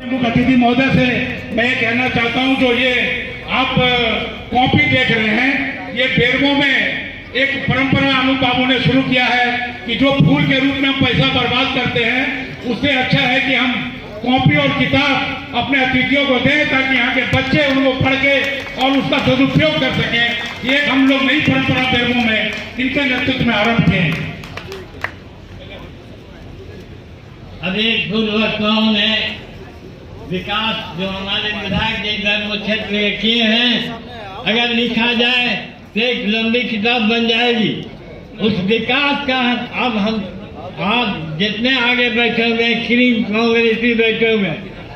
अतिथि महोदय से मैं कहना चाहता हूं, जो ये आप कॉपी देख रहे हैं, ये बेरमो में एक परंपरा अनूप बाबू ने शुरू किया है कि जो फूल के रूप में हम पैसा बर्बाद करते हैं, उससे अच्छा है कि हम कॉपी और किताब अपने अतिथियों को दें, ताकि यहाँ के बच्चे उनको पढ़ के और उसका सदुपयोग कर सकें। ये हम लोग नई परंपरा बेरमो में इनके नेतृत्व में आरंभ किए। अभी पूर्ववर्तियों ने विकास जो हमारे विधायक जी बेरमो क्षेत्र में किए हैं, अगर लिखा जाए तो एक लंबी किताब बन जाएगी। उस विकास का अब हम आप जितने आगे बैठे हुए क्रीम कांग्रेसी बैठे हुए,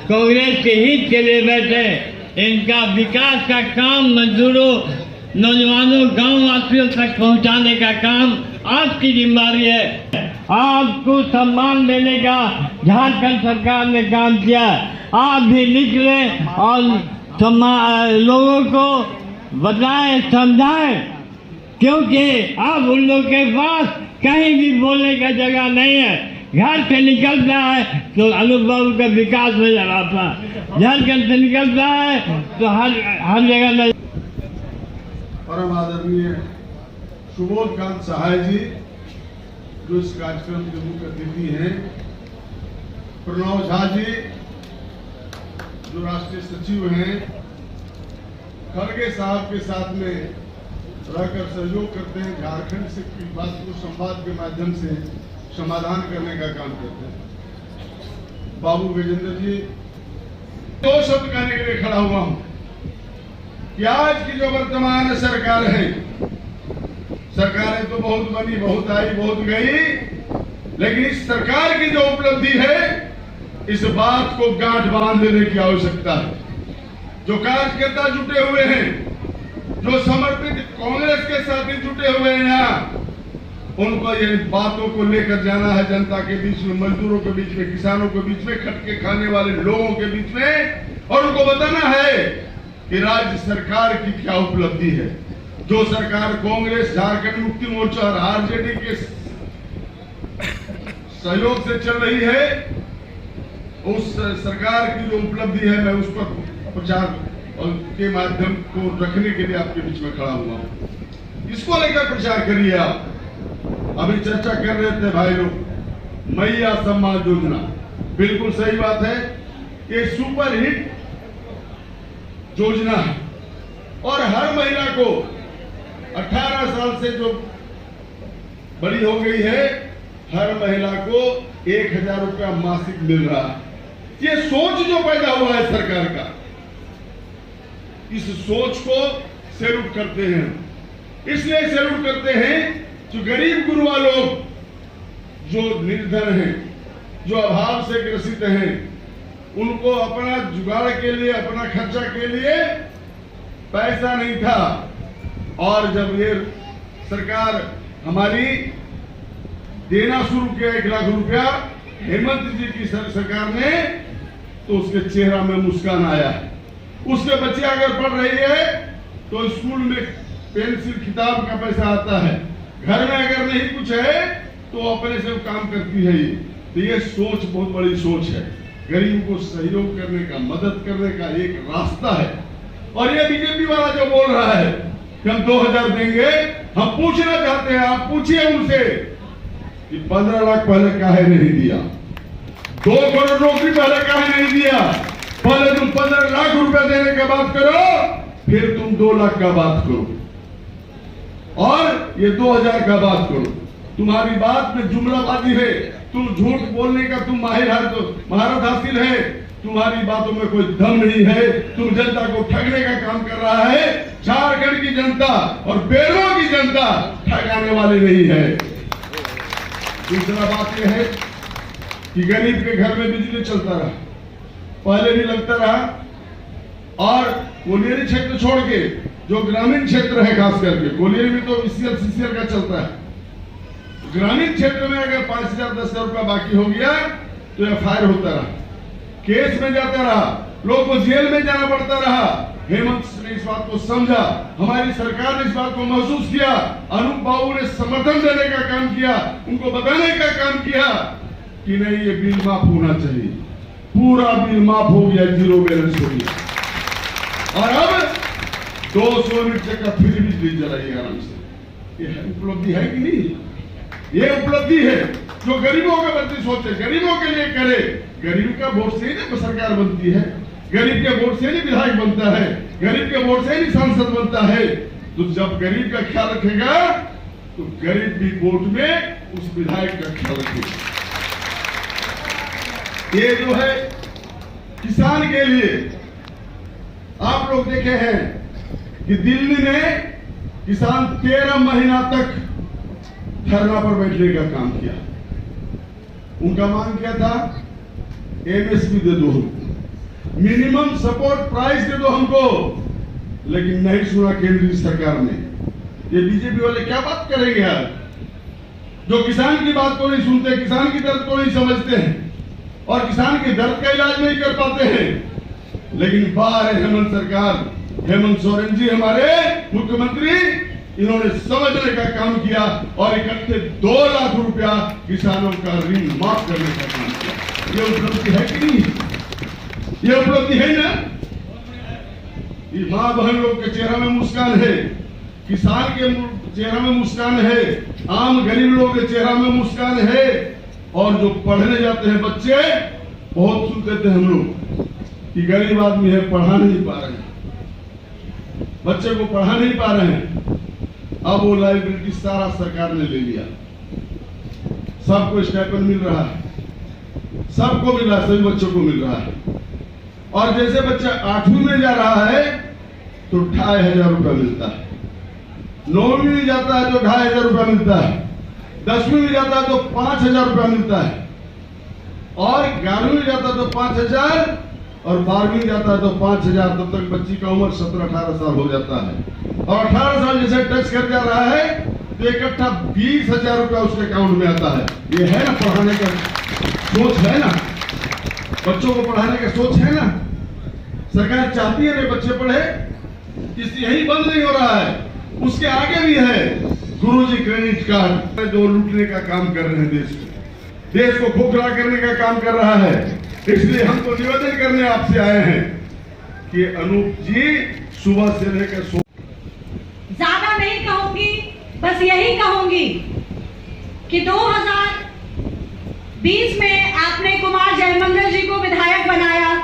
कांग्रेस के हित के लिए बैठे, इनका विकास का काम मजदूरों, नौजवानों, गांव वासियों तक पहुंचाने का काम आपकी जिम्मेदारी है। आपको सम्मान देने का झारखंड सरकार ने काम किया। आप भी निकले और लोगों को बताएं, समझाएं, क्योंकि अब उन लोगों के पास कहीं भी बोलने का जगह नहीं है। घर से निकलता है तो अनूप बाबू का विकास नजर आता है, झारखंड से निकलता है तो हर जगह नजर। परम आदरणीय सुबोध कांत सहाय जी, जो इस कार्यक्रम के मुख्य अतिथि हैं, प्रणव झा जी, जो राष्ट्रीय सचिव हैं, खड़गे साहब के साथ में रहकर सहयोग करते हैं, झारखंड से की बात को संवाद के माध्यम से समाधान करने का काम करते हैं। बाबू गजेंद्र जी, दो शब्द कहने के लिए खड़ा हुआ हूं कि आज की जो वर्तमान सरकार है, सरकारें तो बहुत बनी, बहुत आई, बहुत गई, लेकिन इस सरकार की जो उपलब्धि है, इस बात को गांठ बांध लेने की आवश्यकता है। जो कार्यकर्ता जुटे हुए हैं, जो समर्पित कांग्रेस के साथी जुटे हुए हैं यहाँ, उनको ये बातों को लेकर जाना है जनता के बीच में, मजदूरों के बीच में, किसानों के बीच में, खट के खाने वाले लोगों के बीच में, और उनको बताना है कि राज्य सरकार की क्या उपलब्धि है। जो सरकार कांग्रेस, झारखंड मुक्ति मोर्चा और आरजेडी के सहयोग से चल रही है, उस सरकार की जो उपलब्धि है, मैं उस पर प्रचार के माध्यम को रखने के लिए आपके बीच में खड़ा हुआ हूं। इसको लेकर प्रचार करिए आप। अभी चर्चा कर रहे थे भाई लोग, मैया सम्मान योजना, बिल्कुल सही बात है। ये सुपर हिट योजना है और हर महिला को 18 साल से जो बड़ी हो गई है, हर महिला को 1000 रुपया मासिक मिल रहा है। ये सोच जो पैदा हुआ है सरकार का, इस सोच को सैल्यूट करते हैं। इसलिए सैल्यूट करते हैं जो गरीब गुरुआ लोग, जो निर्धन हैं, जो अभाव से ग्रसित हैं, उनको अपना जुगाड़ के लिए, अपना खर्चा के लिए पैसा नहीं था। और जब ये सरकार हमारी देना शुरू किया 1 लाख रुपया हेमंत जी की सरकार ने, तो उसके चेहरा में मुस्कान आया है। उसके बच्चे अगर पढ़ रही है तो स्कूल में पेंसिल किताब का पैसा आता है, घर में अगर नहीं कुछ है तो अपने से काम करती है। तो ये सोच बहुत बड़ी सोच है, गरीब को सहयोग करने का, मदद करने का एक रास्ता है। और ये बीजेपी वाला जो बोल रहा है कि हम 2000 देंगे, हम पूछना चाहते हैं, आप पूछिए उनसे कि 15 लाख पहले काहे नहीं दिया, 2 करोड़ नौकरी पहले काहे नहीं दिया। पहले तुम 15 लाख रुपया देने का बात करो, फिर तुम 2 लाख का बात करो और ये 2000 का बात करो। तुम्हारी बात में जुमलाबाजी है, तुम झूठ बोलने का तुम माहिर है, तो महारत हासिल है, तुम्हारी बातों में कोई दम नहीं है। तुम जनता को ठगने का काम कर रहा है। झारखंड की जनता और बेरमो की जनता ठगाने वाली नहीं है। दूसरा बात यह है कि गरीब के घर में बिजली चलता रहा, पहले भी लगता रहा, और कोलियरी क्षेत्र छोड़ के जो ग्रामीण क्षेत्र है, खास करके कोलियरी में तो ईसीएल सीसीएल का चलता है। ग्रामीण क्षेत्र में अगर 5000 10,000 रुपया बाकी हो गया तो एफआईआर होता रहा, केस में जाता रहा, लोगों को जेल में जाना पड़ता रहा। हेमंत ने इस बात को समझा, हमारी सरकार ने इस बात को महसूस किया, अनूप बाबू ने समर्थन देने का काम किया, उनको बताने का काम किया कि नहीं, ये बिल माफ होना चाहिए। पूरा बिल माफ हो गया, जीरो बैलेंस हो गया। और अब 200 यूनिट तक का फ्री बिजली चलाइए आराम से। ये उपलब्धि है कि नहीं? ये उपलब्धि है जो गरीबों के प्रति सोचे, गरीबों के लिए करे। गरीब का वोट से ही ना सरकार बनती है, गरीब के वोट से नहीं विधायक बनता है, गरीब के वोट से नहीं सांसद बनता है। तो जब गरीब का ख्याल रखेगा तो गरीब भी वोट में उस विधायक का ख्याल रखेगा। ये जो है किसान के लिए, आप लोग देखे हैं कि दिल्ली में किसान 13 महीना तक धरना पर बैठने का काम किया। उनका मांग क्या था? एमएसपी दे दो हमको, मिनिमम सपोर्ट प्राइस दे दो हमको। लेकिन नहीं सुना केंद्रीय सरकार ने। ये बीजेपी वाले क्या बात करेंगे यार, जो किसान की बात को नहीं सुनते, किसान की दर्द को नहीं समझते हैं और किसान के दर्द का इलाज नहीं कर पाते हैं। लेकिन बाहर है हेमंत सरकार, हेमंत सोरेन जी हमारे मुख्यमंत्री, इन्होंने समझने का काम किया और इकट्ठे 2 लाख रुपया किसानों का ऋण माफ करने का काम किया। ये उपलब्धि है कि नहीं? ये उपलब्धि है ना? ये मां बहन लोग के चेहरा में मुस्कान है, किसान के चेहरा में मुस्कान है, आम गरीब लोगों के चेहरा में मुस्कान है। और जो पढ़ने जाते हैं बच्चे, बहुत सुनते थे हम लोग कि गरीब आदमी है, पढ़ा नहीं पा रहे हैं, बच्चे को पढ़ा नहीं पा रहे हैं। अब वो लाइब्रेरी सारा सरकार ने ले लिया, सबको स्टाइपेंड मिल रहा है, सबको मिल रहा है, सभी बच्चों को मिल रहा है। और जैसे बच्चा 8वीं में जा रहा है तो 2500 रुपया मिलता है, 9वीं में जाता है तो 2500 रुपया मिलता है, 10वीं में जाता है तो 5000 रुपया मिलता है, और 11वीं में जाता है तो 5000, और 12वीं में जाता है तो 5000। तब तक बच्ची का उम्र 17-18 साल हो जाता है। और 18 साल जैसे टच कर जा रहा है तो इकट्ठा 20,000 रुपया उसके अकाउंट में आता है। ये है ना पढ़ाने का सोच, है ना बच्चों को पढ़ाने का सोच, है ना? सरकार चाहती है ना बच्चे पढ़े, यही बंद नहीं हो रहा है, उसके आगे भी है गुरुजी क्रेडिट कार्ड, जो लूटने का काम कर रहे हैं, देश को खोखला करने का काम कर रहा है। इसलिए हम तो निवेदन करने आपसे आए हैं कि अनूप जी सुबह से लेकर ज्यादा नहीं कहूंगी, बस यही कहूंगी कि 2020 में आपने कुमार जयमंगल जी को विधायक बनाया,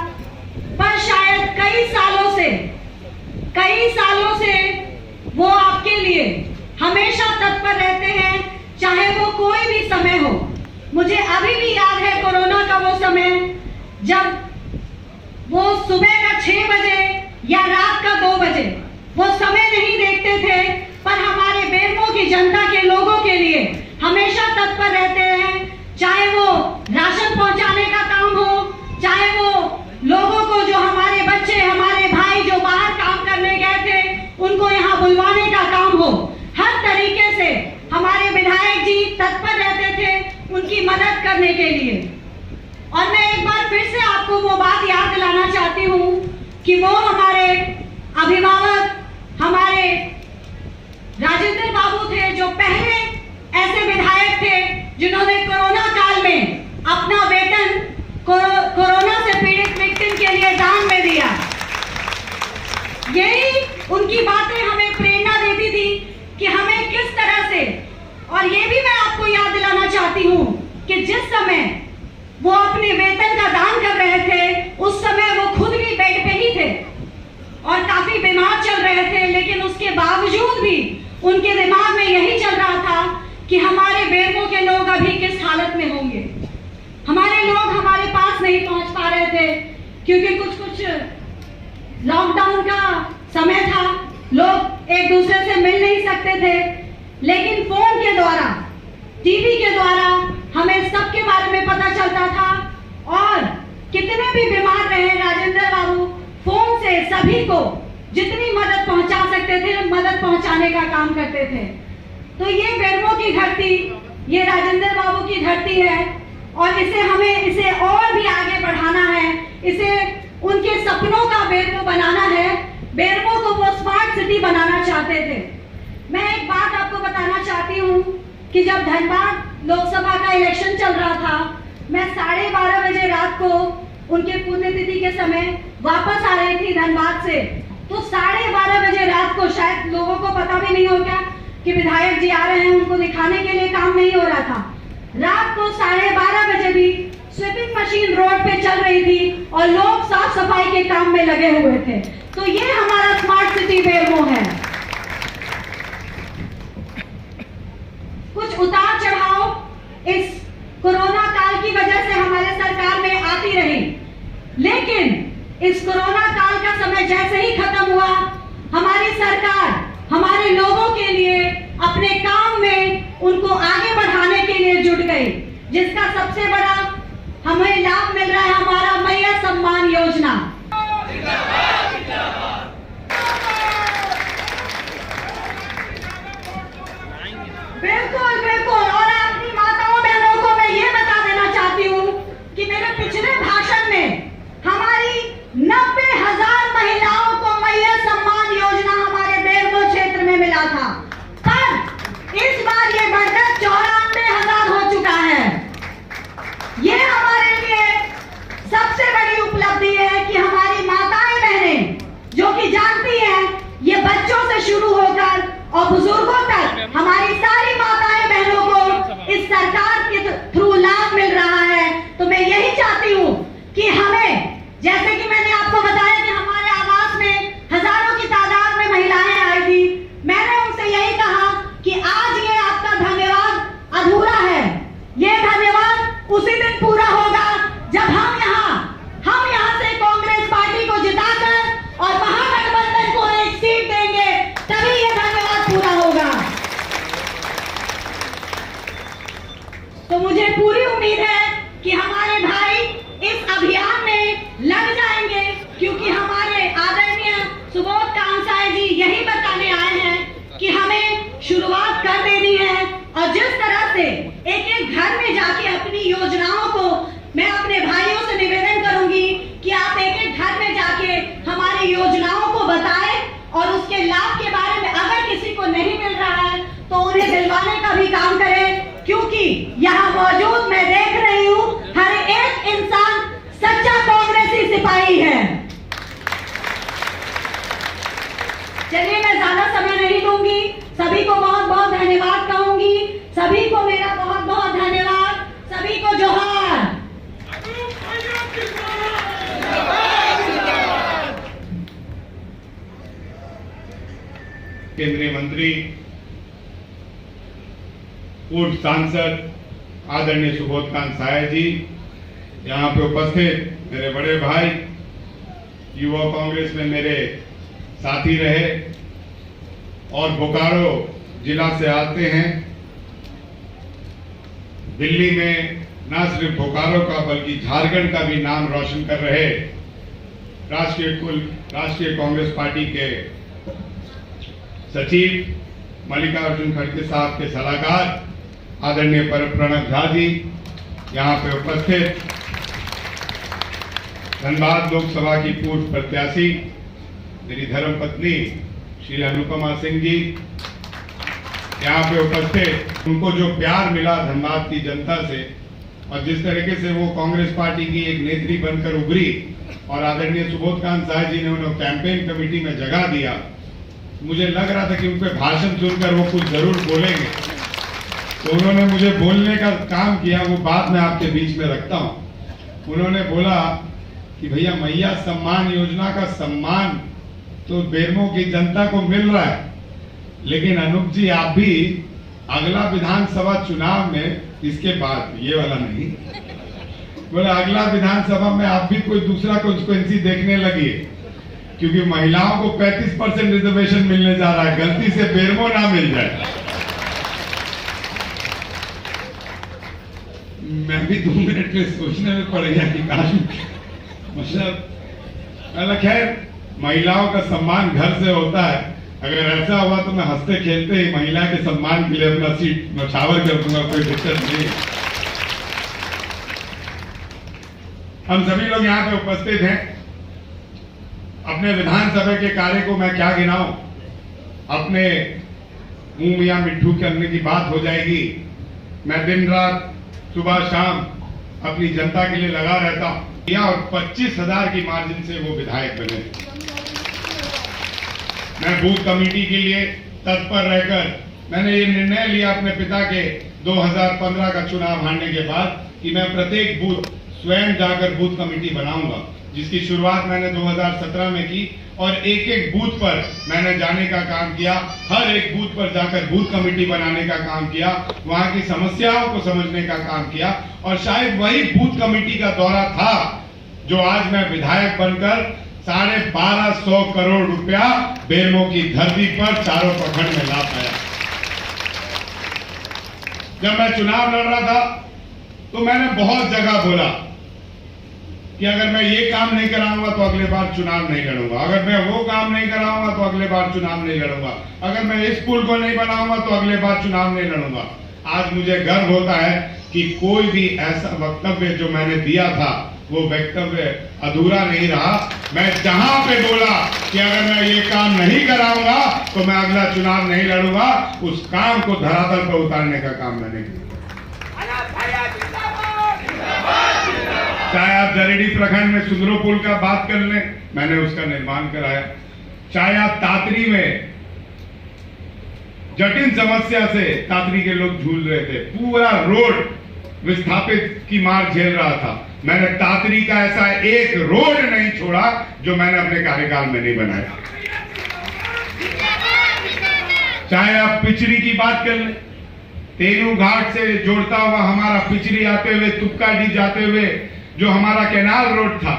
पर शायद कई सालों से वो आपके लिए हमेशा तत्पर रहते हैं, चाहे वो कोई भी समय हो। मुझे अभी भी याद है कोरोना का वो समय, जब वो सुबह का 6 बजे या रात का 2 बजे वो समय नहीं देखते थे, पर हमारे बेरमो की जनता के लोगों के लिए हमेशा तत्पर रहते हैं। चाहे वो राशन पहुंचाने का काम हो, चाहे वो लोगों को, जो हमारे बच्चे, हमारे भाई जो बाहर काम करने गए थे, उनको यहाँ बुलवाने का काम हो, हर तरीके से हमारे विधायक जी तत्पर रहते थे उनकी मदद करने के लिए। और मैं एक बार फिर से आपको वो बात याद दिलाना चाहती हूँ कि वो हमारे अभिभावक, हमारे राजेंद्र बाबू थे, जो पहले ऐसे विधायक थे जिन्होंने कोरोना काल में अपना वेतन कोरोना से पीड़ित व्यक्ति के लिए दान में दिया। यही उनकी बातें हमें प्रेरणा देती थी कि हमें किस तरह से, और ये भी मैं आपको याद दिलाना चाहती हूँ कि जिस समय वो अपने वेतन का दान कर रहे थे, उस समय वो खुद भी बेड पे ही थे और काफी बीमार चल रहे थे, लेकिन उसके बावजूद भी उनके दिमाग में यही चल रहा था कि हमारे बेरमो के लोग अभी किस हालत में होंगे। हमारे लोग हमारे पास नहीं पहुंच पा रहे थे क्योंकि कुछ लॉकडाउन का समय था, लोग एक दूसरे से मिल नहीं सकते थे, लेकिन फोन के द्वारा, टीवी के द्वारा हमें सबके बारे में पता चलता था। और कितने भी बीमार रहे राजेंद्र बाबू, फोन से सभी को जितनी मदद पहुंचा सकते थे मदद पहुंचाने का काम करते थे। तो ये बेरमो की धरती, ये राजेंद्र बाबू की धरती है और इसे और भी आगे बढ़ाना है, इसे उनके सपनों का बेरमो बनाना है। बेरमो को वो स्मार्ट सिटी बनाना चाहते थे। मैं एक बात आपको बताना चाहती हूँ कि जब धनबाद लोकसभा का इलेक्शन चल रहा था, मैं 12:30 बजे रात को उनके पुण्यतिथि के समय वापस आ रही थी धनबाद से, तो 12:30 बजे रात को, शायद लोगों को पता भी नहीं होगा कि विधायक जी आ रहे हैं, उनको दिखाने के लिए काम नहीं हो रहा था। रात को 12:30 बजे भी स्वीपिंग मशीन रोड पे चल रही थी और लोग साफ सफाई के काम में लगे हुए थे। तो ये हमारा स्मार्ट सिटी बेरमो है। कुछ उतार चढ़ाव इस कोरोना काल की वजह से हमारे सरकार में आती रही, लेकिन इस कोरोना काल का समय जैसे ही खत्म हुआ, हमारी सरकार हमारे लोगों के लिए अपने काम में उनको आगे बढ़ाने के लिए जुट गई, जिसका सबसे बड़ा हमें लाभ मिल रहा है हमारा मैया सम्मान योजना। बिल्कुल बिल्कुल। और अपनी माताओं बहनों को मैं ये बता देना चाहती हूँ कि मेरे पिछले भाषण में हमारी 90,000 महिलाओं को मैया सम्मान योजना हमारे बेरमो क्षेत्र में मिला था, पर इस बार ये बढ़कर 94,000 हो चुका है। ये हमारे लिए सबसे बड़ी उपलब्धि है कि हमारी माताएं बहनें, जो कि जानती हैं, ये बच्चों से शुरू होकर और बुजुर्गों तक हमारी सारी माताएं बहनों को इस सरकार के थ्रू लाभ मिल रहा है। तो मैं यही चाहती हूँ कि हमें, जैसे कि मैंने आपको बताया कि हमारे आवास में हजारों की तादाद में महिलाएं आई थी, मैंने उनसे यही कहा कि आज ये आपका धन्यवाद अधूरा है। ये धन्यवाद उसी दिन पूरा होगा जब हम यहाँ से कांग्रेस पार्टी को जिताकर और महागठबंधन को एक सीट देंगे, तभी ये धन्यवाद पूरा होगा। तो मुझे पूरी उम्मीद है कि हमारे भाई इस अभियान में लग जाएंगे, क्योंकि हमारे आदरणीय सुबोध कांसाय जी यही बताने आए हैं कि हमें शुरुआत कर देनी है। और जिस तरह से एक एक घर में जाके अपनी योजनाओं को, मैं अपने भाइयों से निवेदन करूंगी कि आप एक एक घर में जाके हमारी योजनाओं को बताएं और उसके लाभ के बारे में अगर किसी को नहीं मिल रहा है तो उन्हें दिलवाने का भी काम करें, क्योंकि यहाँ मौजूद मैं देख रही हूँ हर एक इंसान सच्चा कांग्रेसी सिपाही है। चलिए, मैं ज्यादा समय नहीं दूंगी, सभी को बहुत बहुत धन्यवाद कहूंगी। सभी को मेरा बहुत बहुत धन्यवाद, सभी को जोहार। केंद्रीय मंत्री, पूर्व सांसद आदरणीय सुबोध कांसाय जी, यहाँ पे उपस्थित मेरे बड़े भाई, युवा कांग्रेस में मेरे साथी रहे और बोकारो जिला से आते हैं। दिल्ली में न सिर्फ बोकारो का बल्कि झारखंड का भी नाम रोशन कर रहे राष्ट्रीय कांग्रेस पार्टी के सचिव मल्लिकार्जुन खड़गे साहब के सलाहकार आदरणीय प्रणब झा जी, यहाँ पे उपस्थित धनबाद लोकसभा की पूर्व प्रत्याशी मेरी धर्मपत्नी श्री अनुपमा सिंह जी, यहाँ पे उपस्थित, उनको जो प्यार मिला धनबाद की जनता से और जिस तरीके से वो कांग्रेस पार्टी की एक नेत्री बनकर उभरी और आदरणीय सुबोध कांसाय जी ने उन्हें कैंपेन कमेटी में जगह दिया, मुझे लग रहा था कि उन पे भाषण सुनकर वो कुछ जरूर बोलेंगे। तो उन्होंने मुझे बोलने का काम किया, वो बात मैं आपके बीच में रखता हूँ। उन्होंने बोला कि भैया मैया सम्मान योजना का सम्मान तो बेरमो की जनता को मिल रहा है, लेकिन अनूप जी आप भी अगला विधानसभा चुनाव में, इसके बाद ये वाला नहीं, बोले अगला विधानसभा में आप भी कोई दूसरा कॉन्स्टिट्यूएंसी देखने लगी, क्योंकि महिलाओं को 35% रिजर्वेशन मिलने जा रहा है, गलती से बेरमो ना मिल जाए। मैं भी 2 मिनट में सोचने में पड़ गया कि काश, मतलब खैर महिलाओं का सम्मान घर से होता है। अगर ऐसा हुआ तो मैं हंसते खेलते ही महिला के सम्मान के लिए अपना सीट नौछावर कर दूंगा, कोई दिक्कत नहीं। हम सभी लोग यहाँ पे उपस्थित हैं। अपने विधानसभा के कार्य को मैं क्या गिनाऊं, अपने मुंह मियां मिट्ठू करने की बात हो जाएगी। मैं दिन रात सुबह शाम अपनी जनता के लिए लगा रहता हूं। किया और 25,000 की मार्जिन से वो विधायक बने। मैं बूथ कमेटी के लिए तत्पर रहकर मैंने ये निर्णय लिया अपने पिता के 2015 का चुनाव हारने के बाद कि मैं प्रत्येक बूथ स्वयं जाकर बूथ कमेटी बनाऊंगा, जिसकी शुरुआत मैंने 2017 में की और एक एक बूथ पर मैंने जाने का काम किया। हर एक बूथ पर जाकर बूथ कमेटी बनाने का काम किया, वहां की समस्याओं को समझने का काम किया और शायद वही बूथ कमेटी का दौरा था जो आज मैं विधायक बनकर 1250 करोड़ रुपया बेरमो की धरती पर चारों प्रखंड में ला पाया। जब मैं चुनाव लड़ रहा था तो मैंने बहुत जगह बोला कि अगर मैं ये काम नहीं कराऊंगा तो अगले बार चुनाव नहीं लड़ूंगा, अगर मैं वो काम नहीं कराऊंगा तो अगले बार चुनाव नहीं लड़ूंगा, अगर मैं इस पुल को नहीं बनाऊंगा तो अगले बार चुनाव नहीं लड़ूंगा। आज मुझे गर्व होता है कि कोई भी ऐसा वक्तव्य जो मैंने दिया था वो वक्तव्य अधूरा नहीं रहा। मैं जहां पे बोला कि अगर मैं ये काम नहीं कराऊंगा तो मैं अगला चुनाव नहीं लड़ूंगा, उस काम को धरातल पर उतारने का काम मैंने किया। चाहे आप जरीडी प्रखंड में सुंदरो पुल का बात कर लें, मैंने उसका निर्माण कराया। चाहे आप तातरी में जटिल समस्या से तातरी के लोग झूल रहे थे, पूरा रोड विस्थापित की मार झेल रहा था, मैंने तातरी का ऐसा एक रोड नहीं छोड़ा जो मैंने अपने कार्यकाल में नहीं बनाया। चाहे आप पिचरी की बात कर लें, तेनू घाट से जोड़ता हुआ हमारा पिचरी आते हुए तुपकाडी जाते हुए जो हमारा कैनाल रोड था,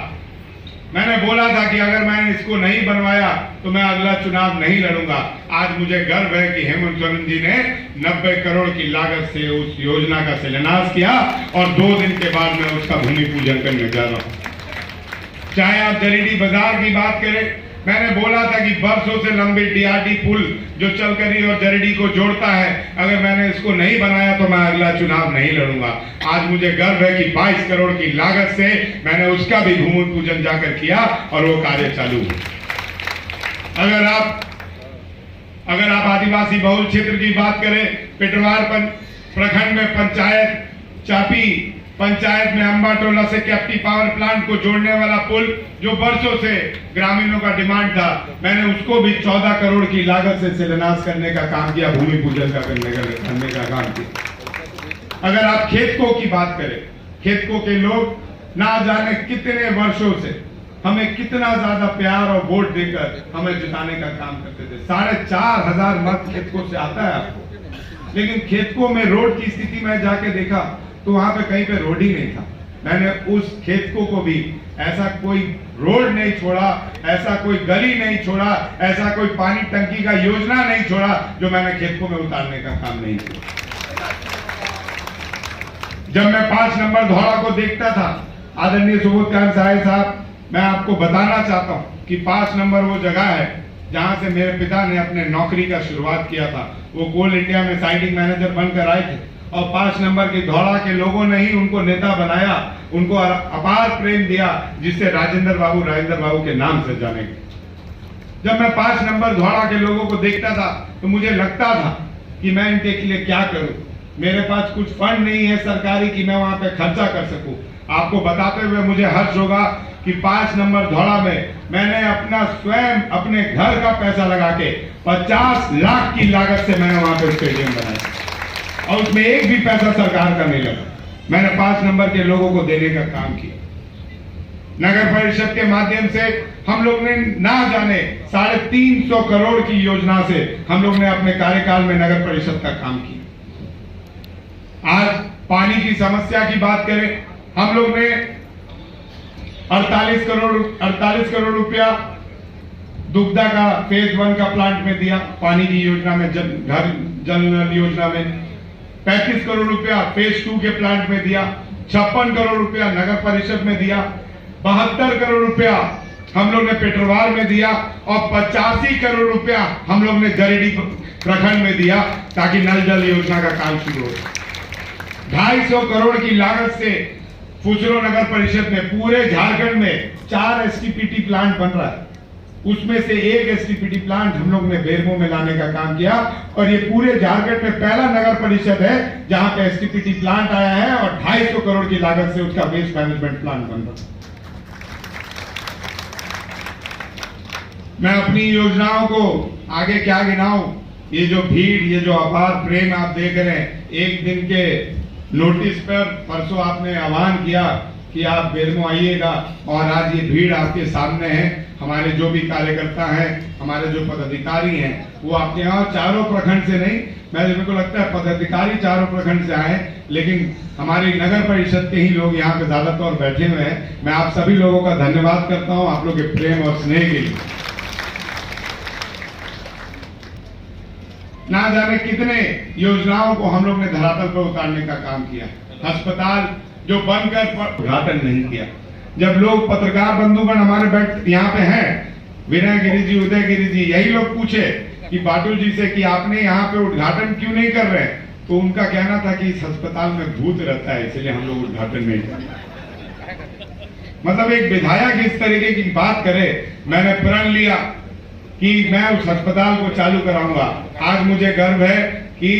मैंने बोला था कि अगर मैंने इसको नहीं बनवाया तो मैं अगला चुनाव नहीं लड़ूंगा। आज मुझे गर्व है कि हेमंत सोरेन जी ने 90 करोड़ की लागत से उस योजना का शिलान्यास किया और 2 दिन के बाद मैं उसका भूमि पूजन करने जा रहा हूं। चाहे आप जरीडी बाजार की बात करें, मैंने बोला था कि बरसों से लंबी डीआरडी पुल जो चलकरी और जरीडी को जोड़ता है, अगर मैंने इसको नहीं बनाया तो मैं अगला चुनाव नहीं लड़ूंगा। आज मुझे गर्व है कि 22 करोड़ की लागत से मैंने उसका भी भूमि पूजन जाकर किया और वो कार्य चालू है। अगर आप आदिवासी बहुल क्षेत्र की बात करें, पिटवार प्रखंड में पंचायत चापी पंचायत में अंबाटोला से कैप्टी पावर प्लांट को जोड़ने वाला पुल जो बरसों से ग्रामीणों का डिमांड था, मैंने उसको भी 14 करोड़ की लागत से शिलान्यास करने का काम किया, भूमि पूजन का करने का काम किया। अगर आप खेतको की बात करें, खेतको के लोग ना जाने कितने वर्षों से हमें कितना ज्यादा प्यार और वोट देकर हमें जिताने का काम करते थे। 4,500 मत खेतको से आता है आपको, लेकिन खेतको में रोड की स्थिति में जाके देखा तो वहां पे कहीं पे रोड ही नहीं था। मैंने उस खेतको को भी ऐसा कोई रोड नहीं छोड़ा, ऐसा कोई गली नहीं छोड़ा, ऐसा कोई पानी टंकी का योजना नहीं छोड़ा जो मैंने खेतको में उतारने का काम नहीं किया। जब मैं 5 नंबर धौला को देखता था, आदरणीय सुबोध कांत साहब, मैं आपको बताना चाहता हूं कि 5 नंबर वो जगह है जहां से मेरे पिता ने अपने नौकरी का शुरुआत किया था। वो कोल इंडिया में साइटिंग मैनेजर बनकर आए थे और 5 नंबर की धौला के लोगों ने ही उनको नेता बनाया, उनको अपार प्रेम दिया, जिससे राजेंद्र बाबू के नाम से जाने गए। जब मैं 5 नंबर धौला के लोगों को देखता था तो मुझे लगता था कि मैं इनके लिए क्या करूं। मेरे पास कुछ फंड नहीं है सरकारी कि मैं वहां पे खर्चा कर सकूं। आपको बताते हुए मुझे हर्ष होगा कि 5 नंबर धौला में मैंने अपना स्वयं अपने घर का पैसा लगा के 50 लाख की लागत से मैंने वहां पे स्टेडियम बनाया और उसमें एक भी पैसा सरकार का नहीं लगा। मैंने 5 नंबर के लोगों को देने का काम किया। नगर परिषद के माध्यम से हम लोग ने ना जाने 350 करोड़ की योजना से हम लोग ने अपने कार्यकाल में नगर परिषद का काम किया। आज पानी की समस्या की बात करें, हम लोग ने 48 करोड़ रुपया दुग्धा का फेज 1 का प्लांट में दिया, पानी की योजना में, जल योजना में 35 करोड़ रुपया फेज 2 के प्लांट में दिया, 56 करोड़ रुपया नगर परिषद में दिया, 72 करोड़ रुपया हम लोग ने पेट्रोवार में दिया और 85 करोड़ रुपया हम लोग ने जरीडी प्रखंड में दिया ताकि नल जल योजना का काम शुरू हो। 250 करोड़ की लागत से फुसरो नगर परिषद में पूरे झारखंड में 4 एसटीपीटी प्लांट बन रहा है। उसमें से एक एसटीपीटी प्लांट हम लोग ने बेरमो में लाने का काम किया और ये पूरे झारखंड में पहला नगर परिषद है जहां पे एसटीपीटी प्लांट आया है और 250 करोड़ की लागत से उसका वेस्ट मैनेजमेंट प्लांट बन रहा है। मैं अपनी योजनाओं को आगे क्या गिनाऊं। ये जो भीड़, ये जो अपार प्रेम आप देख रहे हैं, एक दिन के नोटिस पर परसों आपने आह्वान किया कि आप बेरमो आइएगा और आज ये भीड़ आपके सामने है। हमारे जो भी कार्यकर्ता हैं, हमारे जो पदाधिकारी हैं, वो आपके यहाँ चारों प्रखंड से नहीं, मेरे को लगता है पदाधिकारी चारों प्रखंड से आए, लेकिन हमारी नगर परिषद के ही लोग यहाँ पे ज्यादातर बैठे हुए हैं। मैं आप सभी लोगों का धन्यवाद करता हूँ आप लोग के प्रेम और स्नेह के लिए। ना जाने कितने योजनाओं को हम लोग ने धरातल पर उतारने का काम किया। अस्पताल जो बनकर उद्घाटन नहीं किया। जब लोग पत्रकार बंधुगण हमारे बैठ यहाँ पे हैं, विनय गिरी जी, उदय गिरी जी, यही लोग पूछे कि पाटिल जी से कि आपने यहाँ पे उद्घाटन क्यों नहीं कर रहे, तो उनका कहना था कि इस अस्पताल में भूत रहता है, इसलिए हम लोग उद्घाटन नहीं कर रहे। मतलब एक विधायक इस तरीके की बात करे। मैंने प्रण लिया कि मैं उस अस्पताल को चालू कराऊंगा। आज मुझे गर्व है कि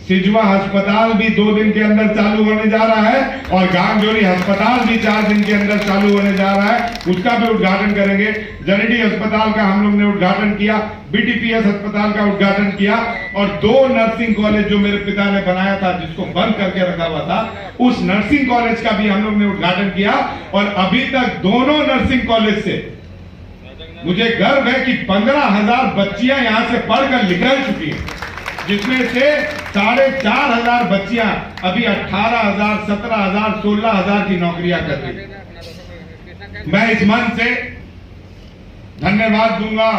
सिजवा अस्पताल भी 2 दिन के अंदर चालू होने जा रहा है और गांगजोरी अस्पताल भी 4 दिन के अंदर चालू होने जा रहा है, उसका भी उद्घाटन करेंगे। जनेडी अस्पताल का हम लोग ने उद्घाटन किया, बीटीपीएस अस्पताल का उद्घाटन किया और 2 नर्सिंग कॉलेज जो मेरे पिता ने बनाया था, जिसको बंद करके रखा हुआ था, उस नर्सिंग कॉलेज का भी हम लोग ने उद्घाटन किया। और अभी तक दोनों नर्सिंग कॉलेज से मुझे गर्व है कि 15,000 बच्चियां यहां से पढ़कर निकल चुकी हैं, जिसमें से 4,500 बच्चियां अभी 18,000, 17,000, 16,000 की नौकरियां कर रही हैं। मैं इस मंच से धन्यवाद दूंगा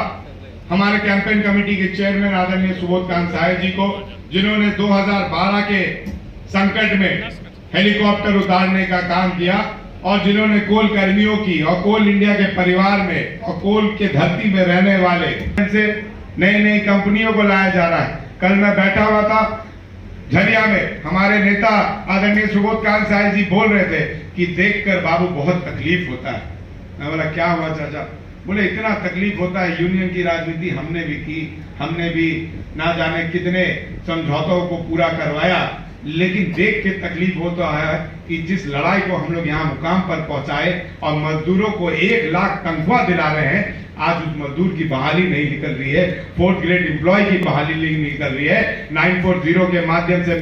हमारे कैंपेन कमेटी के चेयरमैन आदरणीय सुबोध कांत साहे जी को, जिन्होंने 2012 के संकट में हेलीकॉप्टर उतारने का काम किया और जिन्होंने कोल कर्मियों की और कोल इंडिया के परिवार में और कोल के धरती में रहने वाले से नई नई कंपनियों को लाया जा रहा है। कल मैं बैठा हुआ था झरिया में, हमारे नेता आदरणीय सुबोध कांत साहे जी बोल रहे थे कि देखकर बाबू बहुत तकलीफ होता है। मैं बोला क्या हुआ चाचा? बोले इतना तकलीफ होता है, यूनियन की राजनीति हमने भी की, हमने भी ना जाने कितने समझौतों को पूरा करवाया, लेकिन देख के तकलीफ हो तो आया है कि जिस लड़ाई को हम लोग यहाँ मुकाम पर पहुंचाए और मजदूरों को 1 लाख तनख्वाह दिला रहे हैं, आज उस मजदूर की बहाली नहीं निकल रही है, 4th ग्रेड एम्प्लॉय की बहाली नहीं निकल रही है, 940 के माध्यम से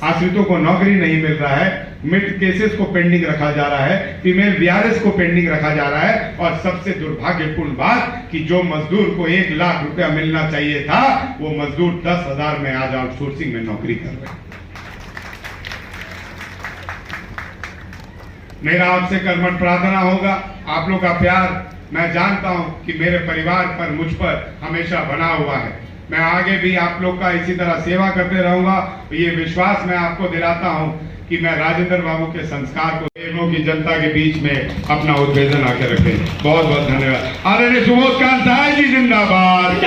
आश्रितों को नौकरी नहीं मिल रहा है, मिड केसेस को पेंडिंग रखा जा रहा है, फीमेल वीआरएस को पेंडिंग रखा जा रहा है, और सबसे दुर्भाग्यपूर्ण बात कि जो मजदूर को 1 लाख रुपया मिलना चाहिए था, वो मजदूर 10,000 में आज आउटसोर्सिंग में नौकरी कर रहे हैं। मेरा आपसे कर्मठ प्रार्थना होगा, आप लोग का प्यार मैं जानता हूं कि मेरे परिवार पर, मुझ पर हमेशा बना हुआ है। मैं आगे भी आप लोग का इसी तरह सेवा करते रहूंगा। ये विश्वास मैं आपको दिलाता हूं कि मैं राजेंद्र बाबू के संस्कार को बेरमो की जनता के बीच में अपना उद्बोधन आके रखे। बहुत बहुत धन्यवाद। आदरणीय सुबोध कांत साहे जी जिंदाबाद,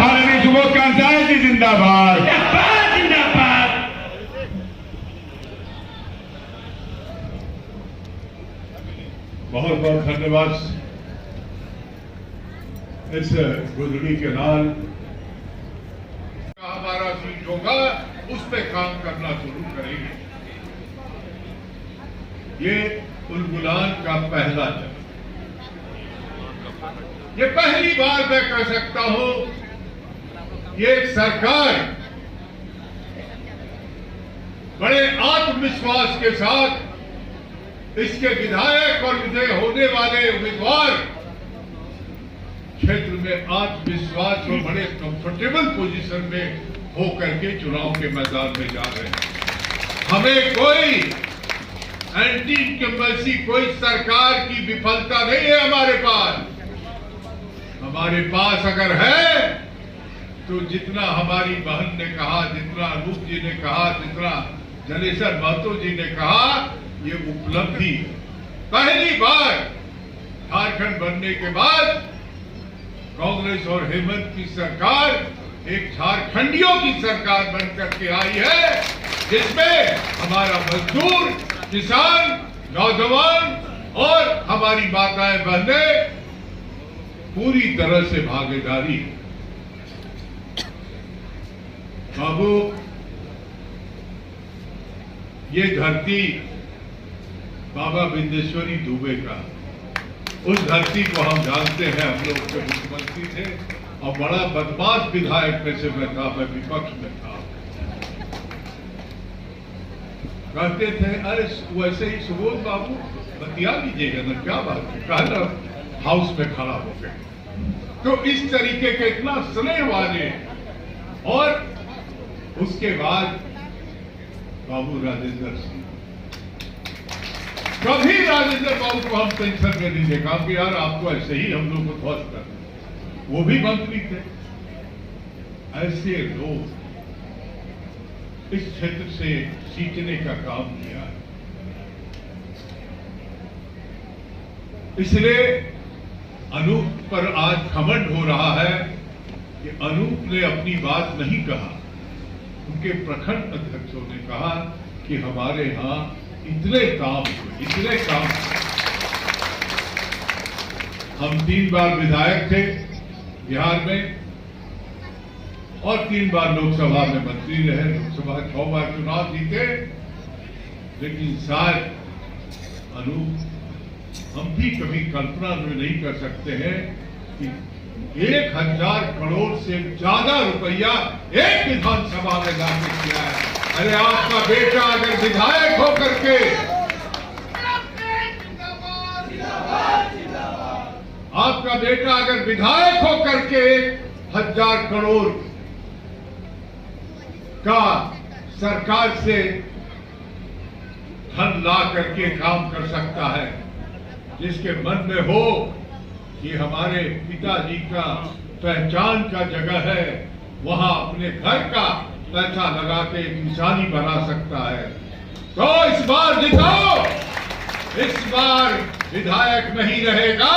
आदरणीय सुबोध कांत साहे जी जिंदाबाद। बहुत बहुत धन्यवाद। इस गुजरी के नाल हमारा सीट होगा, उस पे काम करना शुरू करेंगे। ये उलगुलान का पहला जन्म, ये पहली बार मैं कह सकता हूं, ये सरकार बड़े आत्मविश्वास के साथ इसके विधायक और विजय होने वाले उम्मीदवार क्षेत्र में आत्मविश्वास और बड़े कंफर्टेबल पोजीशन में होकर के चुनाव के मैदान में जा रहे हैं। हमें कोई एंटी इनकम्बेंसी, कोई सरकार की विफलता नहीं है हमारे पास। हमारे पास अगर है तो जितना हमारी बहन ने कहा, जितना अनूप जी ने कहा, जितना जनेश्वर महतो जी ने कहा, ये उपलब्धि पहली बार झारखंड बनने के बाद कांग्रेस और हेमंत की सरकार एक झारखंडियों की सरकार बनकर के आई है, जिसमें हमारा मजदूर, किसान, नौजवान और हमारी माताएं बहनें पूरी तरह से भागीदारी। बाबू, ये धरती बाबा बिंदेश्वरी दुबे का, उस धरती को हम जानते हैं, हम लोग के मुख्यमंत्री थे और बड़ा बदमाश विधायक में से मैं था, मैं विपक्ष में था। कहते थे अरे वैसे ही सुबोध बाबू बतिया लीजिएगा ना, क्या बात है, कहना हाउस में खड़ा हो गए। तो इस तरीके के इतना स्नेह वाले, और उसके बाद बाबू राजेंद्र सिंह, कभी राजेंद्र बाबू को हम टेंशन में नहीं देखा कि यार आपको ऐसे ही हम लोग को ध्वस्त कर, वो भी मंत्री थे। ऐसे लोग इस क्षेत्र से सींचने का काम किया। इसलिए अनूप पर आज घमंड हो रहा है कि अनूप ने अपनी बात नहीं कहा, उनके प्रखंड अध्यक्षों ने कहा कि हमारे यहां इतने काम हुए, इतने काम। हम 3 बार विधायक थे बिहार में और 3 बार लोकसभा में मंत्री रहे, लोकसभा 6 बार चुनाव जीते। लेकिन शायद अनूप, हम भी कभी कल्पना में नहीं कर सकते हैं कि 1000 करोड़ से ज्यादा रुपया एक विधानसभा में दाखिल किया है। अरे आपका बेटा अगर विधायक होकर के, आपका बेटा अगर विधायक होकर के 1000 करोड़ का सरकार से धन ला करके काम कर सकता है, जिसके मन में हो कि हमारे पिताजी का पहचान का जगह है, वहां अपने घर का पैसा लगा के निशानी बना सकता है, तो इस बार जिताओ। इस बार विधायक नहीं रहेगा,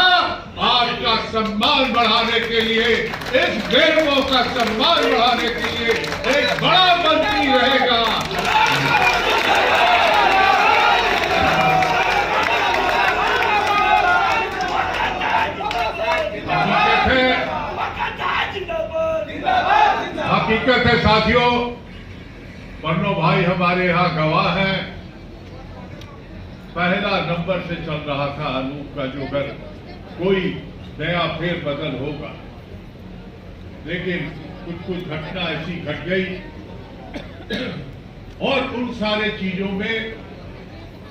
आपका सम्मान बढ़ाने के लिए, इस बेरमो का सम्मान बढ़ाने के लिए एक बड़ा मंत्री रहेगा। हकीकत है साथियों, पन्नो भाई हमारे यहाँ गवाह हैं। पहला नंबर से चल रहा था अनूप का जो घर, कोई नया फेर बदल होगा, लेकिन कुछ घटना ऐसी घट गई और उन सारे चीजों में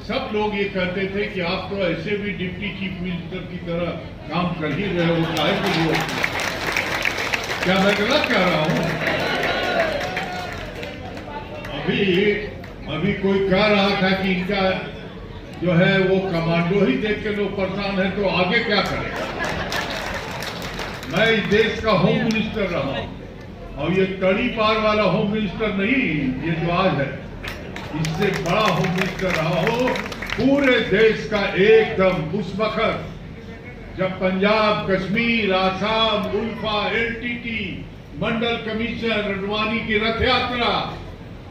सब लोग ये कहते थे कि आप तो ऐसे भी डिप्टी चीफ मिनिस्टर की तरह काम कर ही रहे हो, चाहे कि वो, क्या मैं गलत कह रहा हूं? अभी कोई कह रहा था कि इनका जो है वो कमांडो ही देख के लोग परेशान है, तो आगे क्या करें? मैं इस देश का होम मिनिस्टर रहा हूं और ये तड़ी पार वाला होम मिनिस्टर नहीं, ये जो आज है, इससे बड़ा होम मिनिस्टर रहा हो पूरे देश का। एकदम उस वक्त जब पंजाब, कश्मीर, आसाम, उल्फा, एलटीटी, मंडल कमीशन, रडवानी की रथ यात्रा,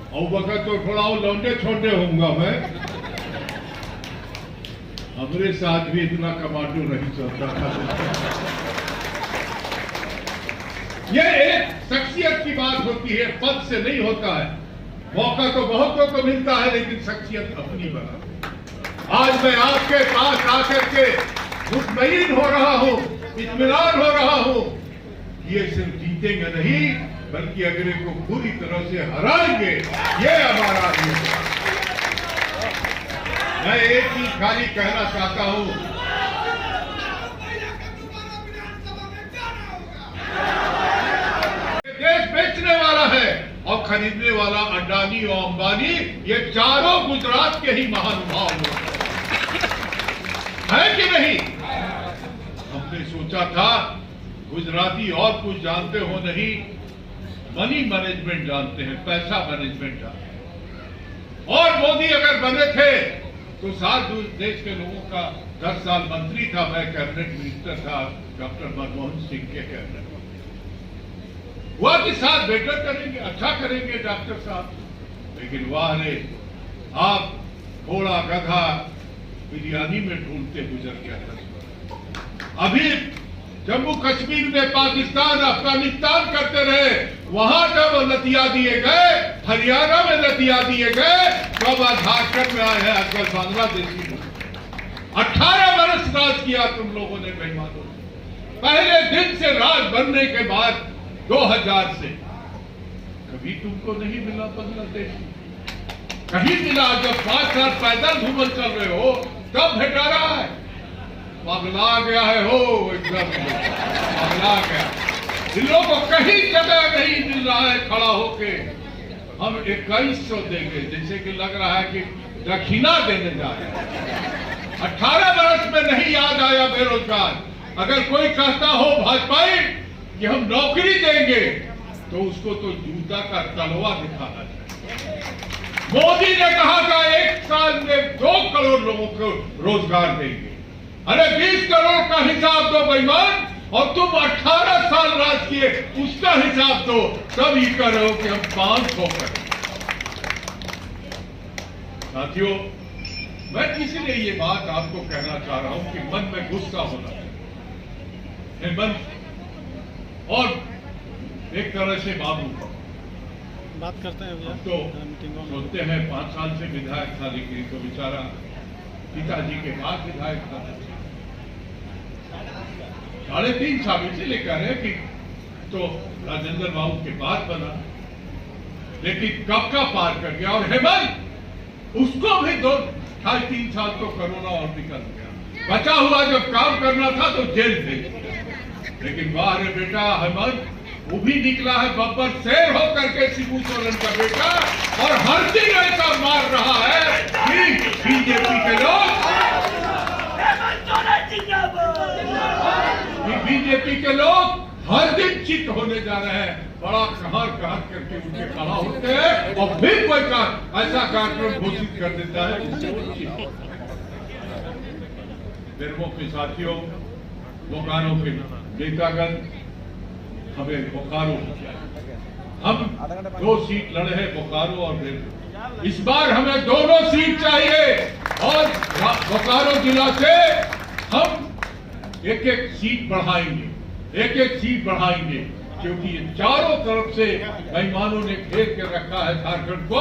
और वक्त तो थोड़ा लौंडे छोटे होऊंगा मैं, हमारे साथ भी इतना कमांडो नहीं चलता था। यह एक शख्सियत की बात होती है, पद से नहीं होता है। मौका तो बहुतों को मिलता है, लेकिन शख्सियत अपनी बना। आज मैं आपके पास आकर के मुतमईन हो रहा हूं, इत्मीनान हो रहा हूं, ये सिर्फ जीतेंगे नहीं बल्कि अगले को पूरी तरह से हराएंगे, ये हमारा है। मैं एक चीज खाली कहना चाहता हूं, देश बेचने वाला है और खरीदने वाला अडानी और अंबानी, ये चारों गुजरात के ही महानुभाव है कि नहीं? हमने सोचा था गुजराती और कुछ जानते हो नहीं, मनी मैनेजमेंट जानते हैं, पैसा मैनेजमेंट जानते हैं। और मोदी अगर बने थे तो साथ देश के लोगों का 10 साल मंत्री था, मैं कैबिनेट मिनिस्टर था डॉक्टर मनमोहन सिंह के कैबिनेट। वह कि साथ बेटर करेंगे, अच्छा करेंगे डॉक्टर साहब, लेकिन वाह रे, आप घोड़ा गधा बिरयानी में ढूंढते गुजर गया था। अभी जम्मू कश्मीर में पाकिस्तान, अफगानिस्तान करते रहे, वहां जब नतिया दिए गए, हरियाणा में नतिया दिए गए, तो अब झारखंड में आए हैं, आजकल बांग्लादेशी। 18 वर्ष राज किया तुम लोगों ने बेईमानों ने। पहले दिन से राज बनने के बाद 2000 से कभी तुमको नहीं मिला बांग्लादेश, कहीं मिला? जब 5 साल पैदल घूमल चल रहे हो तब भेटा रहा है। पगला गया है हो, एकदम पगला गया। इन लोगों को कहीं जगह नहीं मिल रहा है खड़ा होके। हम 2100 देंगे, जैसे कि लग रहा है कि दक्षिणा देने जा रहे हैं। 18 वर्ष में नहीं याद आया बेरोजगार। अगर कोई कहता हो भाजपाई कि हम नौकरी देंगे तो उसको तो जूता का तलवा दिखाना चाहिए। मोदी ने कहा था 1 साल में 2 करोड़ लोगों को रोजगार देंगे। अरे 20 करोड़ का हिसाब दो बेईमान, और तुम 18 साल राज किए उसका हिसाब दो, तब ये कह रहे हो कि हम 500 करें। साथियों, मैं इसलिए ये बात आपको कहना चाह रहा हूं कि मन में गुस्सा होना चाहिए, हेमंत और एक तरह से बाबू का बात करते हैं भैया। तो सोचते हैं 5 साल से विधायक था, लेकिन तो बेचारा पिताजी के बाद विधायक था। 3.5 साल इसीलिए कह रहे हैं कि तो राजेंद्र बाबू के बाद बना, लेकिन कब का पार कर गया। और हेमंत उसको भी 2-3 साल तो कोरोना और निकल गया। बचा हुआ जब काम करना था तो जेल भेज दिया। लेकिन वाह रे बेटा हेमंत, वो भी निकला है बब्बर शेर होकर के, शिबू सोरेन का बेटा, और हर दिन ऐसा मार रहा है कि बीजेपी के लोग हर दिन चित होने जा रहे हैं। बड़ा कहर करके उनके खड़ा होते हैं और फिर कोई ऐसा कार्यक्रम घोषित कर देता है। बेरमो के साथियों, बोकारो के नेतागण, हमें बोकारो हम 2 सीट लड़े हैं, बोकारो और बेरमो। इस बार हमें दोनों सीट चाहिए और बोकारो जिला से हम एक सीट बढ़ाएंगे, एक सीट बढ़ाएंगे, क्योंकि ये चारों तरफ से बेईमानों ने घेर के रखा है झारखंड को।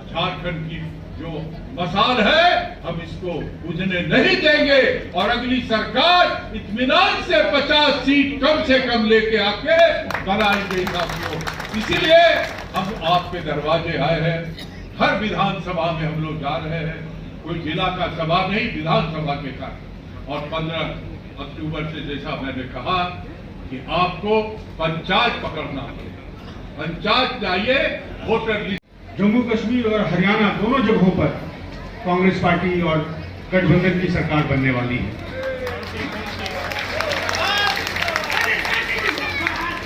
झारखंड की जो मसाल है हम इसको बुझने नहीं देंगे, और अगली सरकार इत्मीनान से 50 सीट कम से कम लेके आके बनाएंगे साथियों। इसीलिए हम आपके दरवाजे आए हैं। हर विधानसभा में हम लोग जा रहे हैं, कोई जिला का सभा नहीं, विधानसभा के कार्य। और 15 अक्टूबर से जैसा मैंने कहा कि आपको पंचायत पकड़ना पड़ेगा। पंचायत जाइए, वोटर लिस्ट। जम्मू कश्मीर और हरियाणा दोनों जगहों पर कांग्रेस पार्टी और गठबंधन की सरकार बनने वाली है।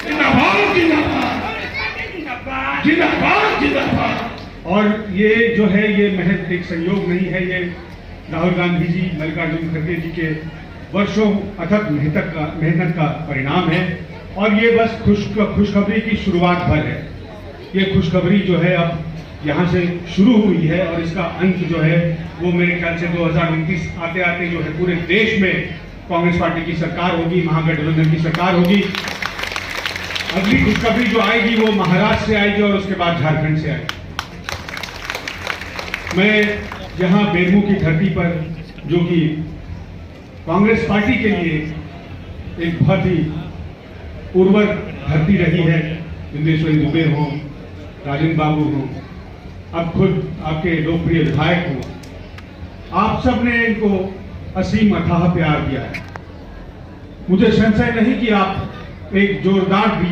जिंदाबाद जिंदाबाद जिंदाबाद जिंदाबाद। और ये जो है ये महज एक संयोग नहीं है, ये राहुल गांधी जी, मल्लिकार्जुन खड़गे जी के वर्षों अथक मेहनत का परिणाम है। और ये बस खुशखबरी की शुरुआत भर है। ये खुशखबरी जो है अब यहाँ से शुरू हुई है, और इसका अंत जो है वो मेरे ख्याल से 2029 आते आते जो है पूरे देश में कांग्रेस पार्टी की सरकार होगी, महागठबंधन की सरकार होगी। अगली खुशखबरी जो आएगी वो महाराष्ट्र से आएगी और उसके बाद झारखंड से आएगी। मैं यहाँ बेरमो की धरती पर, जो कि कांग्रेस पार्टी के लिए एक बहुत ही उर्वर धरती रही है, इंद्रेश्वरी दुबे हो, राजेंद्र बाबू हो, अब खुद आपके लोकप्रिय विधायक हो, आप सब ने इनको असीम अथाह प्यार दिया है। मुझे संशय नहीं कि आप एक जोरदार भी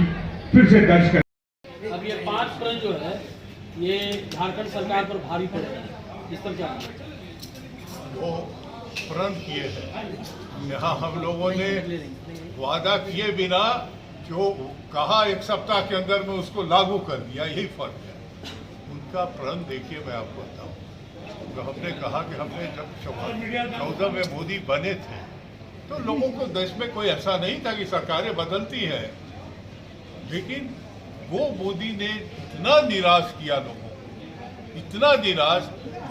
फिर से दर्ज करें। अब ये 5 प्रण जो है ये झारखंड सरकार पर भारी पड़ रहा है, इस पर क्या? वो प्रण किए हैं यहाँ, हम लोगों ने वादा किए बिना जो कहा 1 सप्ताह के अंदर में उसको लागू कर दिया, यही फर्क है। उनका प्रण देखिए, मैं आपको बताऊं, तो हमने कहा कि हमने जब 14 में मोदी बने थे तो लोगों को देश में कोई ऐसा नहीं था कि सरकारें बदलती हैं, लेकिन वो मोदी ने इतना निराश किया लोगों को, इतना निराश।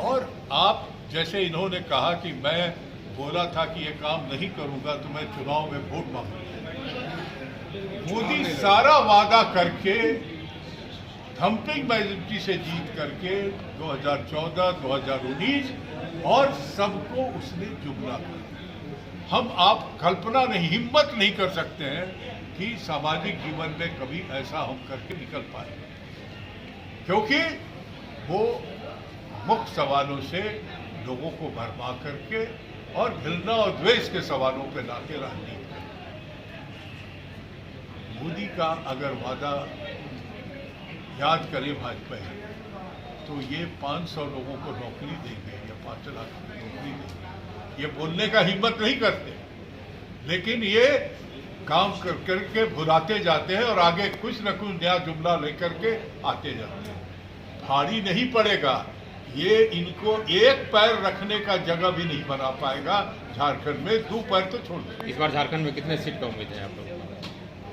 और आप जैसे इन्होंने कहा कि मैं बोला था कि ये काम नहीं करूंगा तो मैं चुनाव में वोट मांगूंगा। मोदी सारा वादा करके थम्पिंग मेजॉरिटी से जीत करके 2014, 2019 और सबको उसने जुमला किया। हम आप कल्पना नहीं, हिम्मत नहीं कर सकते हैं कि सामाजिक जीवन में कभी ऐसा हम करके निकल पाए, क्योंकि वो मुख्य सवालों से लोगों को भरमा करके और घृणा और द्वेष के सवालों पे लाके राजनीति कर। मोदी का अगर वादा याद करें भाजपा तो ये 500 लोगों को नौकरी देंगे या 5 लाख को नौकरी देंगे, ये बोलने का हिम्मत नहीं करते, लेकिन ये काम कर करके भुलाते जाते हैं और आगे कुछ न कुछ नया जुमला लेकर के आते जाते हैं। भारी नहीं पड़ेगा, ये इनको एक पैर रखने का जगह भी नहीं बना पाएगा झारखंड में, 2 पैर तो छोड़ दो। इस बार झारखंड में कितने सीट का उम्मीद है आप लोग?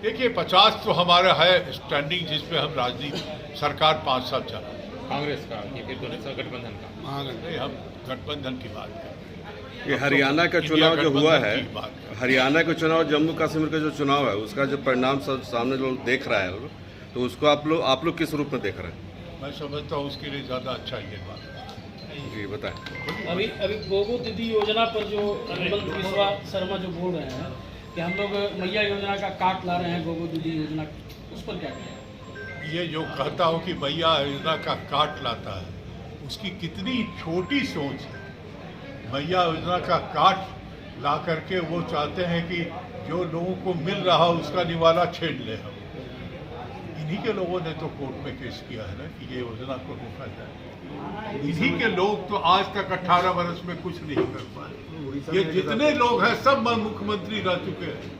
देखिए 50 तो हमारा है स्टैंडिंग, जिसपे हम राजनीति सरकार 5 साल चला। कांग्रेस का कि फिर दोनों गठबंधन का? नहीं, हम गठबंधन की बात कर रहे हैं। ये हरियाणा का चुनाव जो हुआ है, की बात कर रहे हैं। हरियाणा का चुनाव, जम्मू कश्मीर का जो चुनाव है, उसका जो परिणाम सब सामने जो देख रहा है, तो उसको आप लोग किस रूप में देख रहे हैं? मैं समझता हूँ उसके लिए ज्यादा अच्छा ये बात है। जी बताएं। अभी गोगो दीदी योजना पर जो हेमंत बिस्वा शर्मा जो बोल रहे हैं कि हम लोग मैया योजना का काट ला रहे हैं, गोगो दीदी योजना, उस पर क्या कहें? ये जो कहता हूँ कि मैया योजना का काट लाता है, उसकी कितनी छोटी सोच है। मैया योजना का काट ला करके वो चाहते हैं कि जो लोगों को मिल रहा उसका निवाला छेड़ ले हम। इन्हीं के लोगों ने तो कोर्ट में केस किया है ना कि ये योजना को रोका जाए। इन्हीं के लोग तो आज तक 18 वर्ष में कुछ नहीं कर पाए। ये जितने लोग हैं सब मुख्यमंत्री रह चुके हैं,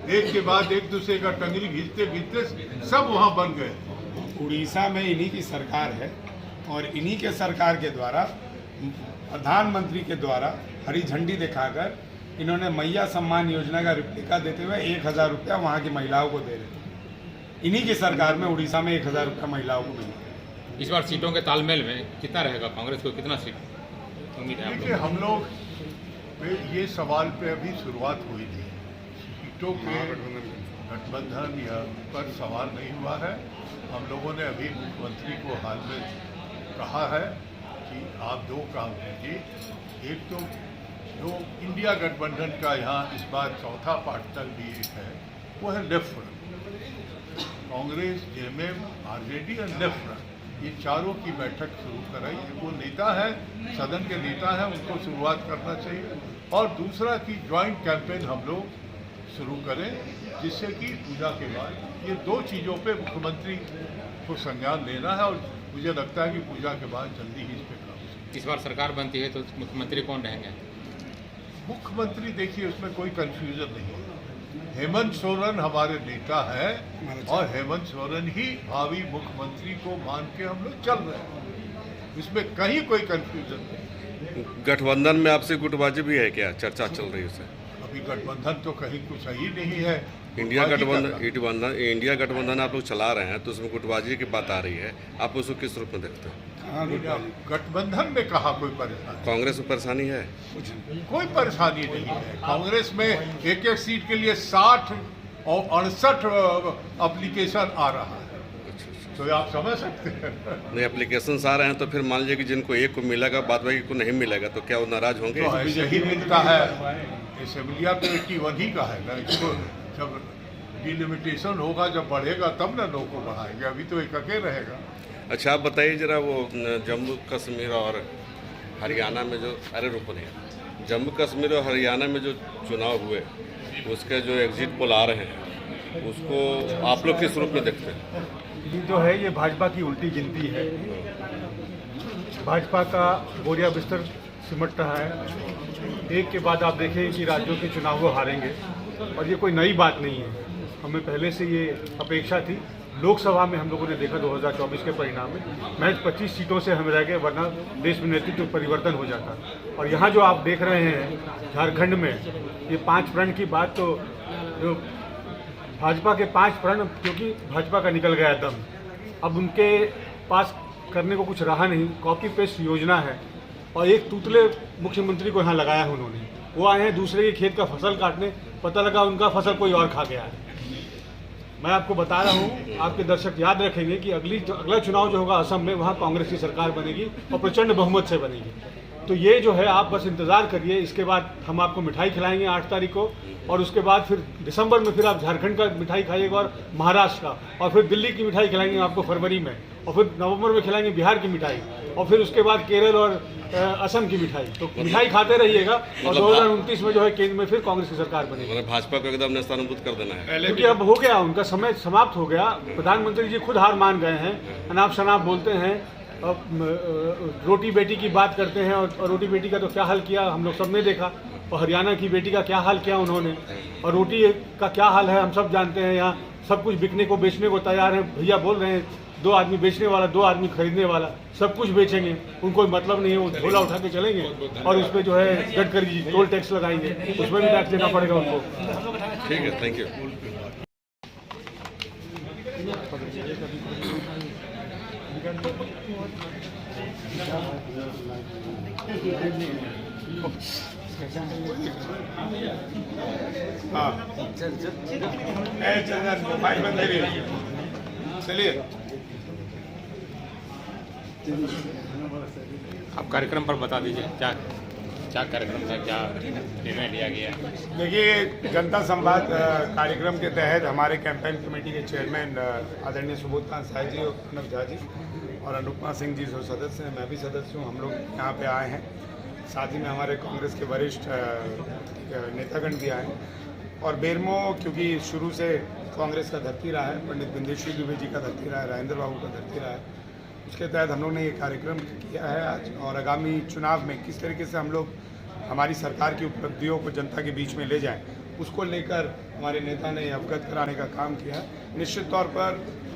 एक के बाद एक दूसरे का टंगरी घिसते घिसते सब वहाँ बन गए। उड़ीसा में इन्हीं की सरकार है और इन्हीं के सरकार के द्वारा, प्रधानमंत्री के द्वारा हरी झंडी दिखाकर इन्होंने मैया सम्मान योजना का रिप्लिका देते हुए 1000 रुपया वहाँ की महिलाओं को दे रहे थे। इन्हीं की सरकार में उड़ीसा में 1000 रुपया महिलाओं को मिला। इस बार सीटों के तालमेल में कितना रहेगा? कांग्रेस को कितना सीट उम्मीद है? देखिए हम लोग पे ये सवाल पे अभी शुरुआत हुई थी, सीटों के गठबंधन या पर सवाल नहीं हुआ है। हम लोगों ने अभी मुख्यमंत्री को हाल में कहा है कि आप 2 काम कीजिए। एक तो जो इंडिया गठबंधन का यहाँ इस बार चौथा पार्टनर भी एक है, वो है left front. Congress, JMM, RJD और लेफ्ट फ्रंट, ये चारों की बैठक शुरू कराई। वो नेता है, सदन के नेता है, उनको शुरुआत करना चाहिए। और दूसरा कि ज्वाइंट कैंपेन हम लोग शुरू करें, जिससे कि पूजा के बाद ये 2 चीज़ों पे मुख्यमंत्री को संज्ञान लेना है। और मुझे लगता है कि पूजा के बाद जल्दी ही इस पर काम। इस बार सरकार बनती है तो मुख्यमंत्री कौन रहेंगे? मुख्यमंत्री देखिए उसमें कोई कंफ्यूजन नहीं है। हेमंत सोरेन हमारे नेता है और हेमंत सोरेन ही भावी मुख्यमंत्री को मान के हम लोग चल रहे हैं, इसमें कहीं कोई कंफ्यूजन नहीं। गठबंधन में आपसे गुटबाजी भी है क्या? चर्चा चल रही है उससे? अभी गठबंधन तो कहीं कुछ सही नहीं है। इंडिया गठबंधन आप लोग चला रहे हैं, तो उसमें गुटबाजी की बात आ रही है, आप उसको किस रूप में देखते हैं? गठबंधन में कहा कोई परेशानी? कांग्रेस में परेशानी है? कोई परेशानी नहीं है। कांग्रेस में एक सीट के लिए 60 और 68 एप्लीकेशन आ रहा है, तो आप समझ सकते हैं। नहीं, एप्लीकेशन आ रहे हैं तो फिर मान लीजिए कि जिनको एक को मिलेगा, बाद बाकी को नहीं मिलेगा, तो क्या वो नाराज होंगे? तो ऐसे ही मिलता है। असेंबलिया तो 81 ही का है ना, इसको जब डिलिमिटेशन होगा, जब बढ़ेगा तब ना लोग को बढ़ाएंगे, अभी तो एक अकेले रहेगा। अच्छा आप बताइए जरा, वो जम्मू कश्मीर और हरियाणा में जो जम्मू कश्मीर और हरियाणा में जो चुनाव हुए, उसके जो एग्जिट पोल आ रहे हैं, उसको आप लोग किस रूप में देखते हैं? ये जो है, ये भाजपा की उल्टी गिनती है। भाजपा का बोरिया बिस्तर सिमट रहा है। एक के बाद आप देखें कि राज्यों के चुनाव वो हारेंगे, और ये कोई नई बात नहीं है। हमें पहले से ये अपेक्षा थी। लोकसभा में हम लोगों ने देखा 2024 के परिणाम में महज 25 सीटों से हम रह गए, वरना देश में नेतृत्व परिवर्तन हो जाता। और यहाँ जो आप देख रहे हैं झारखंड में, ये 5 प्रण की बात, तो जो भाजपा के 5 प्रण, क्योंकि भाजपा का निकल गया दम, अब उनके पास करने को कुछ रहा नहीं। कॉपी पेस्ट योजना है, और एक तूतले मुख्यमंत्री को यहाँ लगाया है उन्होंने। वो आए हैं दूसरे के खेत का फसल काटने, पता लगा उनका फसल कोई और खा गया है। मैं आपको बता रहा हूँ, आपके दर्शक याद रखेंगे कि अगला चुनाव जो होगा असम में, वहाँ कांग्रेस की सरकार बनेगी और प्रचंड बहुमत से बनेगी। तो ये जो है आप बस इंतज़ार करिए, इसके बाद हम आपको मिठाई खिलाएंगे 8 तारीख को, और उसके बाद फिर दिसंबर में फिर आप झारखंड का मिठाई खाइएगा और महाराष्ट्र का, और फिर दिल्ली की मिठाई खिलाएंगे आपको फरवरी में, और फिर नवंबर में खिलाएंगे बिहार की मिठाई, और फिर उसके बाद केरल और असम की मिठाई। तो मिठाई खाते रहिएगा, और 2029 में जो है केंद्र में फिर कांग्रेस की सरकार बनेगी। भाजपा को एकदम नेस्तानाबूद कर देना है, क्योंकि अब हो गया, उनका समय समाप्त हो गया। प्रधानमंत्री जी खुद हार मान गए हैं, अनाप शनाप बोलते हैं, रोटी बेटी की बात करते हैं, और रोटी बेटी का तो क्या हाल किया हम लोग सब ने देखा, और हरियाणा की बेटी का क्या हाल किया उन्होंने, और रोटी का क्या हाल है हम सब जानते हैं। यहाँ सब कुछ बिकने को बेचने को तैयार है, भैया बोल रहे हैं 2 आदमी बेचने वाला 2 आदमी खरीदने वाला, सब कुछ बेचेंगे, उनको मतलब नहीं है, वो झोला उठा के चलेंगे, और उस पर जो है गडकरी जी टोल टैक्स लगाएंगे, उसमें भी टैक्स देना पड़ेगा उनको। ठीक है, थैंक यू। मोबाइल बंद करिए, चलिए। आप कार्यक्रम पर बता दीजिए, क्या कार्यक्रम था, क्या निर्णय लिया गया? देखिए, जनता संवाद कार्यक्रम के तहत हमारे कैंपेन कमेटी के चेयरमैन आदरणीय सुबोध कांत साय जी और प्रणव झा जी और अनुपमा सिंह जी जो सदस्य हैं, मैं भी सदस्य हूँ, हम लोग यहाँ पे आए हैं। साथ ही में हमारे कांग्रेस के वरिष्ठ नेतागण भी आए हैं। और बेरमो क्योंकि शुरू से कांग्रेस का धरती रहा है, पंडित बिंदेश्वरी दुबे जी का धरती रहा है, राजेंद्र बाबू का धरती रहा है, उसके तहत हम लोग ने ये कार्यक्रम किया है आज। और आगामी चुनाव में किस तरीके से हम लोग हमारी सरकार की उपलब्धियों को जनता के बीच में ले जाएं, उसको लेकर हमारे नेता ने अवगत कराने का काम किया है। निश्चित तौर पर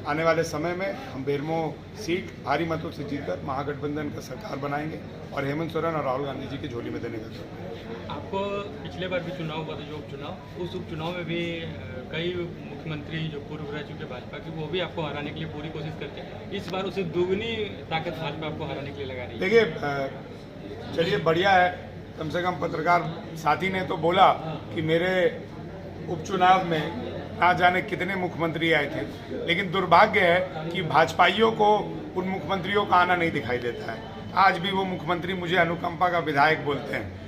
आने वाले समय में हम बेरमो सीट भारी मतों से जीतकर महागठबंधन का सरकार बनाएंगे और हेमंत सोरेन और राहुल गांधी जी की झोली में देने का काम। आपको पिछले बार भी चुनाव हुआ था, जो उपचुनाव, उस उपचुनाव में भी कई मुख्यमंत्री जो पूर्व रह चुके भाजपा के, वो भी आपको हराने के लिए पूरी कोशिश करते हैं। इस बार उसे दुगनी ताकत भाजपा आपको हराने के लिए लगा रही है। देखिए, चलिए बढ़िया है, कम से कम पत्रकार साथी ने तो बोला कि मेरे उपचुनाव में ना जाने कितने मुख्यमंत्री आए थे, लेकिन दुर्भाग्य है कि भाजपाइयों को उन मुख्यमंत्रियों का आना नहीं दिखाई देता है। आज भी वो मुख्यमंत्री मुझे अनुकंपा का विधायक बोलते हैं।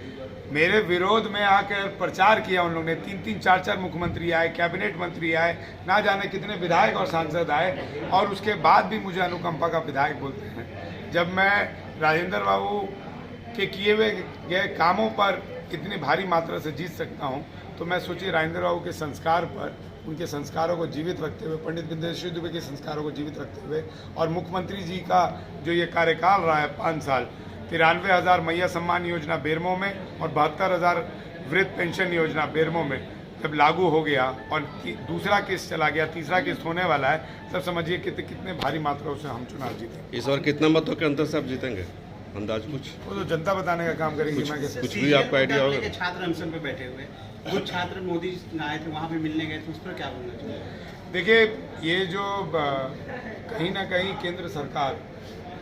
मेरे विरोध में आकर प्रचार किया उन लोगों ने, 3-3, 4-4 मुख्यमंत्री आए, कैबिनेट मंत्री आए, ना जाने कितने विधायक और सांसद आए, और उसके बाद भी मुझे अनुकंपा का विधायक बोलते हैं। जब मैं राजेंद्र बाबू के किए हुए गए कामों पर इतनी भारी मात्रा से जीत सकता हूं, तो मैं सोचिए राजेंद्र बाबू के संस्कार पर, उनके संस्कारों को जीवित रखते हुए, पंडित बिंदेश्वरी दुबे के संस्कारों को जीवित रखते हुए, और मुख्यमंत्री जी का जो ये कार्यकाल रहा है 5 साल, 93,000 मैया सम्मान योजना बेरमो में और 72,000 वृद्ध पेंशन योजना बेरमो में जब लागू हो गया और दूसरा केस चला गया, तीसरा केस होने वाला है, तब समझिए कितने भारी मात्राओं से हम चुनाव जीते। इस बार कितना मतों के अंतर से आप जीतेंगे, अंदाज कुछ? वो तो जनता बताने का काम करेंगे। मैं कुछ भी आपका आइडिया होगा? छात्र अनशन पे बैठे हुए कुछ छात्र मोदी आए थे, वहाँ पे मिलने गए थे, उस पर क्या बोलना चाहिए? देखिए, ये जो कहीं ना कहीं केंद्र सरकार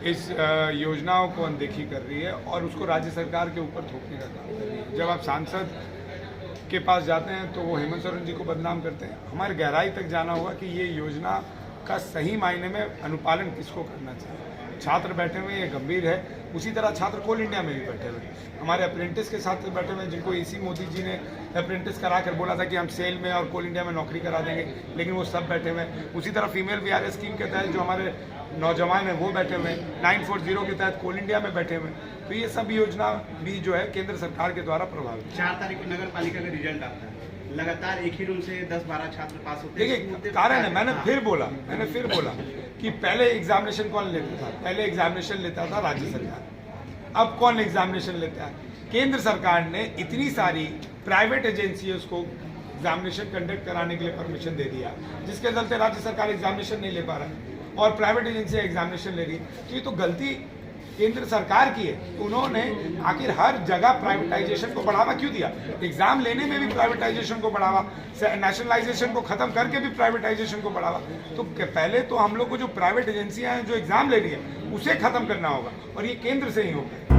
इस योजनाओं को अनदेखी कर रही है और उसको राज्य सरकार के ऊपर थोपने का काम कर रही है। जब आप सांसद के पास जाते हैं तो वो हेमंत सोरेन जी को बदनाम करते हैं। हमारे गहराई तक जाना होगा कि ये योजना का सही मायने में अनुपालन किसको करना चाहिए। छात्र बैठे हुए, ये गंभीर है। उसी तरह छात्र कोल इंडिया में भी बैठे हुए, हमारे अप्रेंटिस के साथ बैठे हुए, जिनको इसी मोदी जी ने अप्रेंटिस करा कर बोला था कि हम सेल में और कोल इंडिया में नौकरी करा देंगे, लेकिन वो सब बैठे हुए हैं। उसी तरह फीमेल वीआरएस स्कीम के तहत जो हमारे नौजवान हैं वो बैठे हुए हैं, 940 के तहत कोल इंडिया में बैठे हुए हैं। तो ये सब योजना भी जो है केंद्र सरकार के द्वारा प्रभावित। 4 तारीख को नगर पालिका का रिजल्ट आता है, लगातार एक ही रूम से 10-12 छात्र पास होते हैं। देखिए, कारण है, मैंने फिर बोला कि पहले एग्जामिनेशन कौन लेता था? पहले एग्जामिनेशन लेता था राज्य सरकार। अब कौन एग्जामिनेशन लेता है? केंद्र सरकार ने इतनी सारी प्राइवेट एजेंसियों को एग्जामिनेशन कंडक्ट कराने के लिए परमिशन दे दिया, जिसके चलते राज्य सरकार एग्जामिनेशन नहीं ले पा रहा है और प्राइवेट एजेंसी एग्जामिनेशन ले रही। तो ये तो गलती केंद्र सरकार की है। उन्होंने आखिर हर जगह प्राइवेटाइजेशन को बढ़ावा क्यों दिया? एग्जाम लेने में भी प्राइवेटाइजेशन को बढ़ावा, नेशनलाइजेशन को खत्म करके भी प्राइवेटाइजेशन को बढ़ावा। तो पहले तो हम लोग को जो प्राइवेट एजेंसियां हैं जो एग्जाम ले रही है उसे खत्म करना होगा, और ये केंद्र से ही होगा।